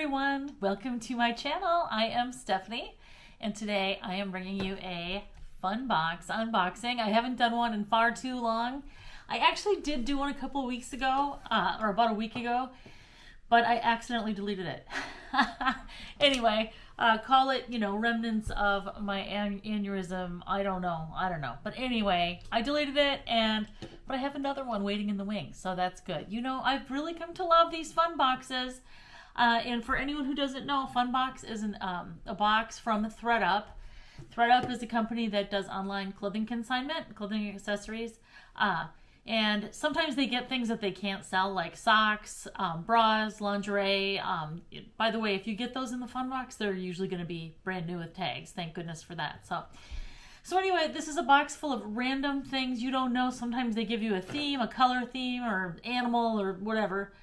everyone, welcome to my channel. I am Stephanie and today I am bringing you a fun box unboxing. I haven't done one in far too long. I actually did do one a couple of weeks ago, or about a week ago, but I accidentally deleted it. Anyway, call it, remnants of my aneurysm. I don't know. But anyway, I deleted it, but I have another one waiting in the wings, so that's good. I've really come to love these fun boxes. And for anyone who doesn't know, Fun Box is a box from ThredUp. ThredUp is a company that does online clothing consignment, clothing accessories. And sometimes they get things that they can't sell, like socks, bras, lingerie. By the way, if you get those in the Fun Box, they're usually going to be brand new with tags. Thank goodness for that. So anyway, this is a box full of random things you don't know. Sometimes they give you a theme, a color theme, or animal, or whatever.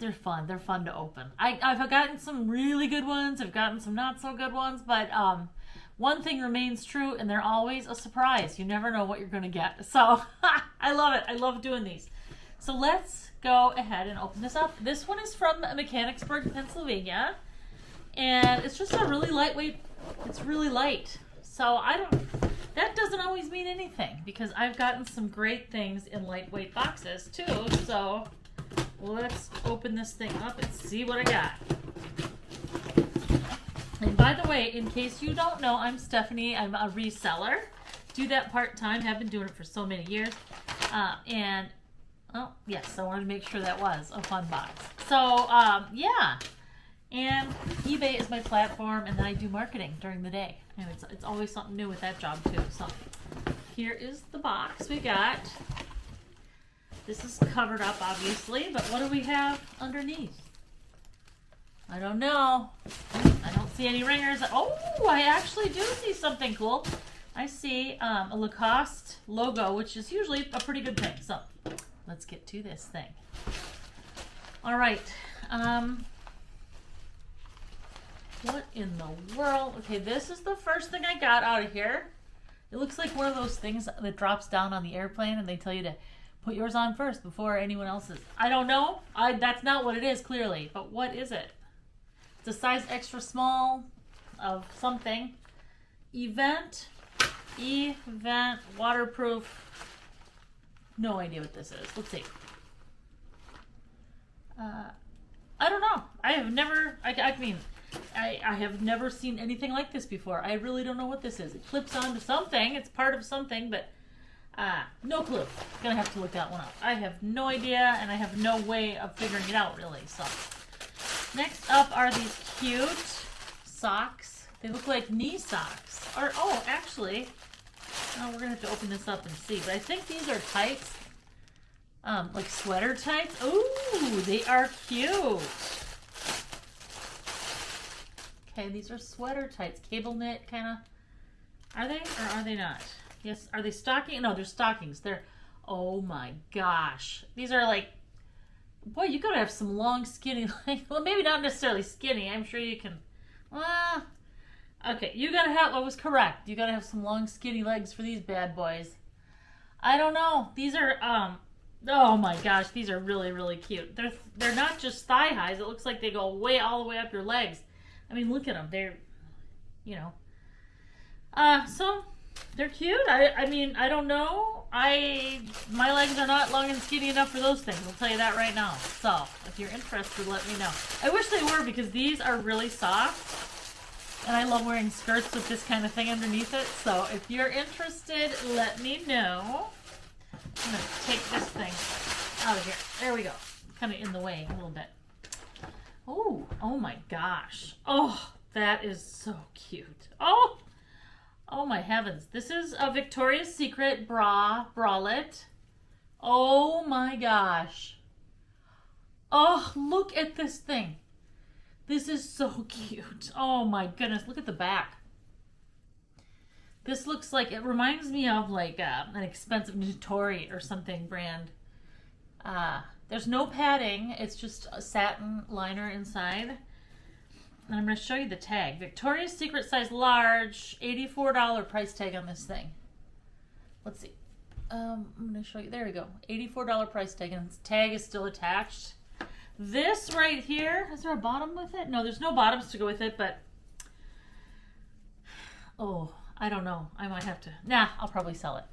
They're fun. They're fun to open. I've gotten some really good ones. I've gotten some not so good ones, but one thing remains true, and they're always a surprise. You never know what you're going to get. So I love it. I love doing these. So let's go ahead and open this up. This one is from Mechanicsburg, Pennsylvania, and it's just a really lightweight. It's really light. So that doesn't always mean anything, because I've gotten some great things in lightweight boxes too. So let's open this thing up and see what I got. And by the way, in case you don't know, I'm Stephanie. I'm a reseller. Do that part-time. Have been doing it for so many years. Oh, yes, I wanted to make sure that was a fun box. So, yeah. And eBay is my platform, and then I do marketing during the day. And it's always something new with that job, too. So, here is the box we got. This is covered up, obviously, but what do we have underneath? I don't know. I don't see any ringers. Oh, I actually do see something cool. I see a Lacoste logo, which is usually a pretty good thing. So, let's get to this thing. All right. What in the world? Okay, this is the first thing I got out of here. It looks like one of those things that drops down on the airplane, and they tell you to put yours on first before anyone else's. I don't know. That's not what it is, clearly. But what is it? It's a size extra small of something. Event, waterproof. No idea what this is. Let's see. I don't know. I have never, I have never seen anything like this before. I really don't know what this is. It clips onto something. It's part of something, but no clue. Gonna have to look that one up. I have no idea, and I have no way of figuring it out, really. So, next up are these cute socks. They look like knee socks. Actually, we're gonna have to open this up and see. But I think these are tights, like sweater tights. Ooh, they are cute. Okay, these are sweater tights, cable knit kind of. Are they or are they not? Yes, are they stocking? No, they're stockings. Oh my gosh. These are like, boy, you gotta have some long, skinny legs. Well, maybe not necessarily skinny. I'm sure you can. Okay, you gotta have, I was correct. You gotta have some long, skinny legs for these bad boys. I don't know. These are, oh my gosh, these are really, really cute. They're not just thigh highs. It looks like they go all the way up your legs. I mean, look at them. They're, so they're cute. I mean, I don't know. My legs are not long and skinny enough for those things. I'll tell you that right now. So, if you're interested, let me know. I wish they were, because these are really soft. And I love wearing skirts with this kind of thing underneath it. So, if you're interested, let me know. I'm going to take this thing out of here. There we go. Kind of in the way a little bit. Oh my gosh. Oh, that is so cute. Oh my heavens. This is a Victoria's Secret bralette. Oh my gosh. Oh, look at this thing. This is so cute. Oh my goodness. Look at the back. This looks like, it reminds me of like an expensive Notori or something brand. There's no padding. It's just a satin liner inside. And I'm going to show you the tag. Victoria's Secret size large, $84 price tag on this thing. Let's see. I'm going to show you. There we go. $84 price tag, and the tag is still attached. This right here, is there a bottom with it? No, there's no bottoms to go with it, but oh, I don't know. I might have to. Nah, I'll probably sell it.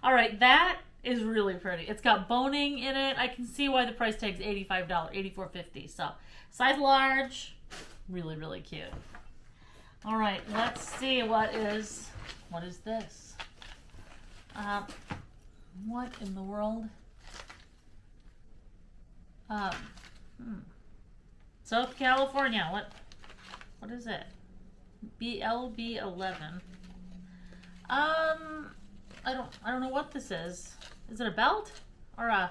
All right, that is really pretty. It's got boning in it. I can see why the price tag's $85, $84.50. So, size large, really, really cute. All right, let's see what is this? What in the world? South California. What is it? BLB11. I don't know what this is. Is it a belt or a?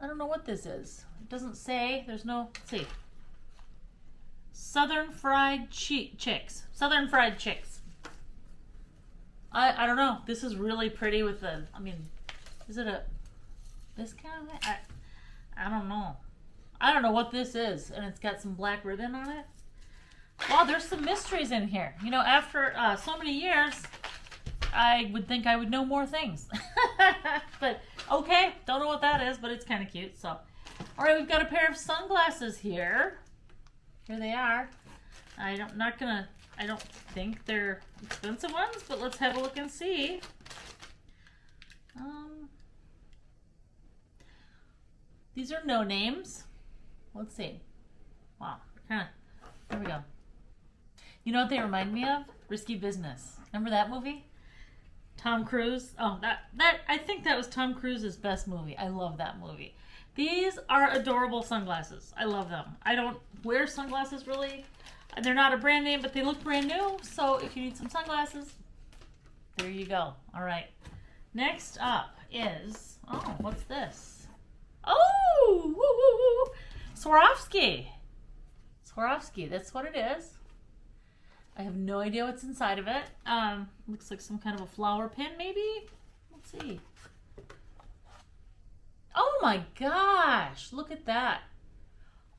I don't know what this is. It doesn't say. There's no. Let's see. Southern Fried Chicks. Southern Fried Chicks. I don't know. This is really pretty with the. I mean, is it a? This kind of. I don't know. I don't know what this is, and it's got some black ribbon on it. Wow, there's some mysteries in here. You know, after so many years, I would think I would know more things. But, okay, don't know what that is, but it's kind of cute. So, all right, we've got a pair of sunglasses here. Here they are. I don't think they're expensive ones, but let's have a look and see. These are no names. Let's see. Wow, there we go. You know what they remind me of? Risky Business. Remember that movie? Tom Cruise. Oh, that I think that was Tom Cruise's best movie. I love that movie. These are adorable sunglasses. I love them. I don't wear sunglasses really. They're not a brand name, but they look brand new. So if you need some sunglasses, there you go. All right. Next up is, oh, what's this? Oh, woo, woo, woo. Swarovski. Swarovski, that's what it is. I have no idea what's inside of it. Looks like some kind of a flower pin, maybe? Let's see. Oh my gosh, look at that.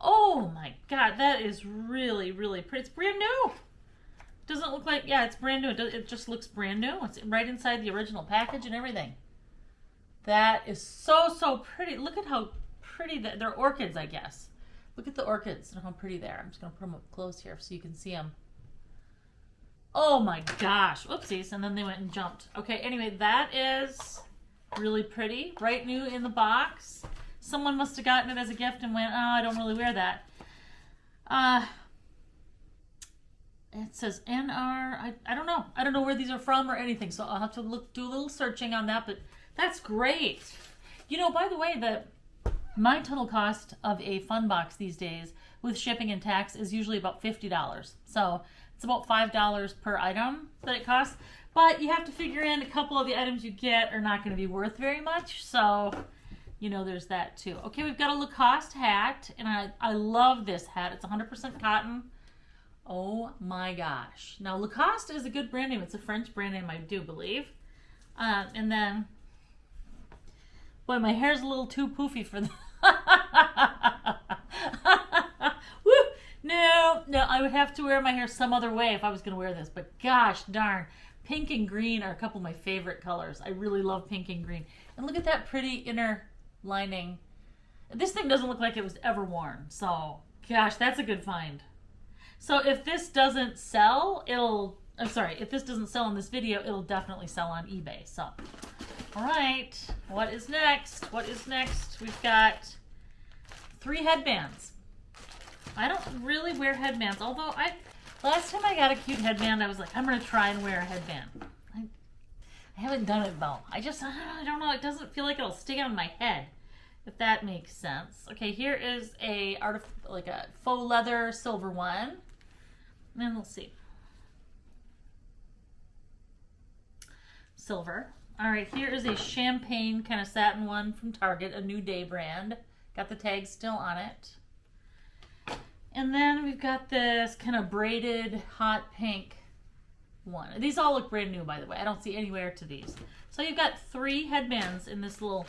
Oh my god, that is really, really pretty. It's brand new. Doesn't look like, yeah, it's brand new. It just looks brand new. It's right inside the original package and everything. That is so, so pretty. Look at how pretty they're orchids, I guess. Look at the orchids and how pretty they are. I'm just going to put them up close here so you can see them. Oh my gosh. Whoopsies. And then they went and jumped. Okay, anyway, that is really pretty. Right new in the box. Someone must have gotten it as a gift and went, oh, I don't really wear that. It says NR. I don't know. I don't know where these are from or anything, so I'll have to do a little searching on that, but that's great. You know, by the way, my total cost of a fun box these days with shipping and tax is usually about $50. So it's about $5 per item that it costs. But you have to figure in a couple of the items you get are not going to be worth very much. So, you know, there's that too. Okay, we've got a Lacoste hat. And I love this hat. It's 100% cotton. Oh my gosh. Now, Lacoste is a good brand name. It's a French brand name, I do believe. And then, boy, my hair's a little too poofy for that. Woo! No, I would have to wear my hair some other way if I was going to wear this. But gosh darn, pink and green are a couple of my favorite colors. I really love pink and green. And look at that pretty inner lining. This thing doesn't look like it was ever worn. So, gosh, that's a good find. So if this doesn't sell, if this doesn't sell in this video, it'll definitely sell on eBay. So, all right, what is next? What is next? We've got 3 headbands. I don't really wear headbands, although last time I got a cute headband, I was like, I'm going to try and wear a headband. I haven't done it, though. I don't know. It doesn't feel like it'll stick on my head, if that makes sense. Okay, here is a faux leather silver one. And let's see. Silver. All right, here is a champagne kind of satin one from Target, a New Day brand. Got the tag still on it. And then we've got this kind of braided hot pink one. These all look brand new, by the way. I don't see any wear to these. So you've got 3 headbands in this little,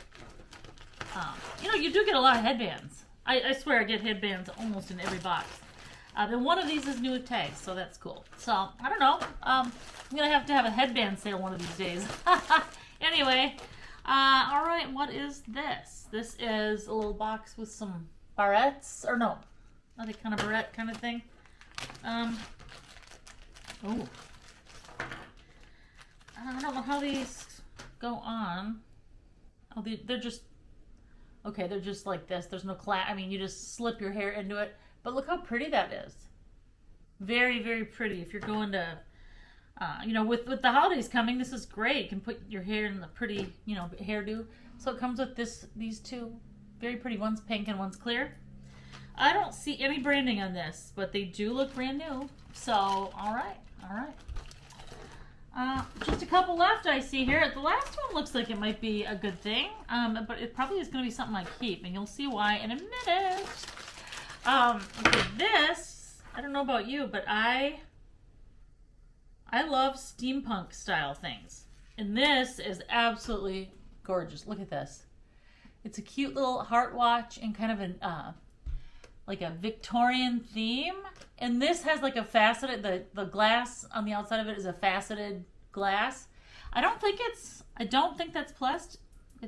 you know, you do get a lot of headbands. I swear I get headbands almost in every box. And one of these is new with tags, so that's cool. So, I don't know. I'm going to have a headband sale one of these days. Anyway, All right, what is this? This is a little box with some barrettes, or no, not a kind of barrette kind of thing. Oh, I don't know how these go on. Oh, they're just, okay, they're just like this. There's no I mean, you just slip your hair into it. But look how pretty that is. Very, very pretty. If you're going to, you know, with the holidays coming, this is great. You can put your hair in the pretty, you know, hairdo. So it comes with these two very pretty. One's pink and one's clear. I don't see any branding on this, but they do look brand new. So, all right, all right. Just a couple left I see here. The last one looks like it might be a good thing, but it probably is going to be something I keep, and you'll see why in a minute. Okay, this, I don't know about you, but I love steampunk style things, and this is absolutely gorgeous. Look at this. It's a cute little heart watch and kind of an like a Victorian theme. And this has like a faceted, the glass on the outside of it is a faceted glass. I don't think that's plastic.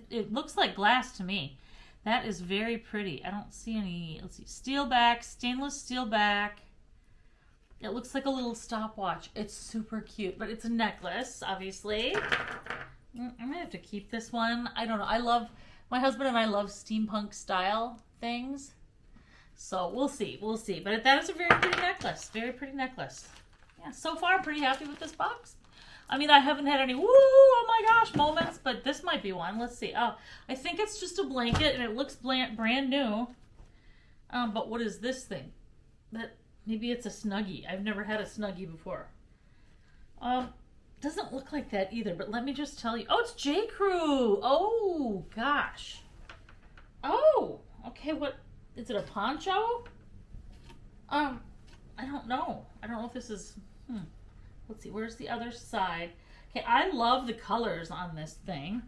It looks like glass to me. That is very pretty. I don't see any, let's see, steel back, stainless steel back. It looks like a little stopwatch. It's super cute, but it's a necklace, obviously. I might have to keep this one. I don't know. My husband and I love steampunk style things. So we'll see. But that is a very pretty necklace. Very pretty necklace. Yeah, so far I'm pretty happy with this box. I mean, I haven't had any woo, oh my gosh moments, but this might be one. Let's see. Oh, I think it's just a blanket and it looks brand new. But what is this thing? Maybe it's a Snuggie. I've never had a Snuggie before. Doesn't look like that either, but let me just tell you. Oh, it's J. Crew. Oh, gosh. Oh, okay, what? Is it a poncho? I don't know. I don't know if this is, let's see, where's the other side? Okay, I love the colors on this thing.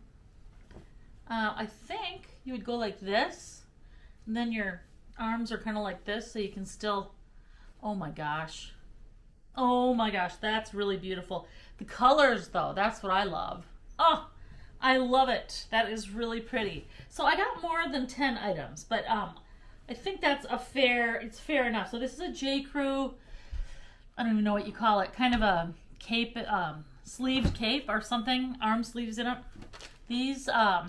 I think you would go like this, and then your arms are kind of like this, so you can still, oh my gosh. Oh my gosh, that's really beautiful. The colors, though, that's what I love. Oh, I love it. That is really pretty. So I got more than 10 items, but I think that's it's fair enough. So this is a J. Crew, I don't even know what you call it, kind of a cape, sleeved cape or something, arm sleeves in it. These hair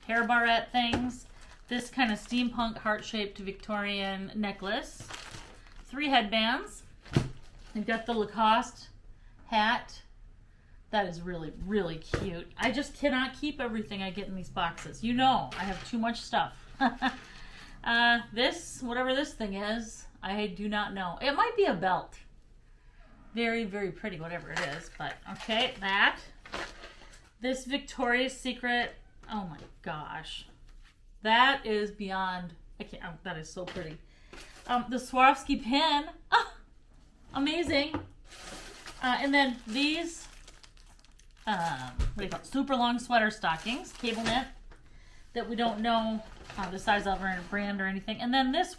barrette things, this kind of steampunk heart-shaped Victorian necklace, 3 headbands. You've got the Lacoste hat. That is really, really cute. I just cannot keep everything I get in these boxes. You know, I have too much stuff. This, whatever this thing is, I do not know. It might be a belt. Very, very pretty, whatever it is. But, okay, that. This Victoria's Secret. Oh my gosh. That is beyond, that is so pretty. The Swarovski pin. Oh, amazing. And then these, what do you call it? Super long sweater stockings, cable knit, that we don't know the size of or brand or anything. And then this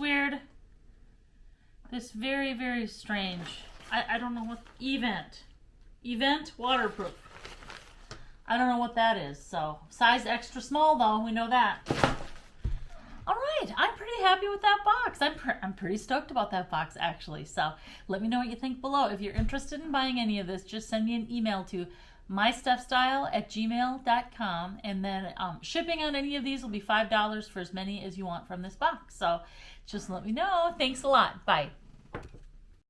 very, very strange, I don't know what, event waterproof. I don't know what that is. So size extra small though, we know that. All right, I'm pretty happy with that box. I'm pretty stoked about that box actually. So let me know what you think below. If you're interested in buying any of this, just send me an email to mystuffstyle@gmail.com, and then shipping on any of these will be $5 for as many as you want from this box. So just let me know. Thanks a lot. Bye.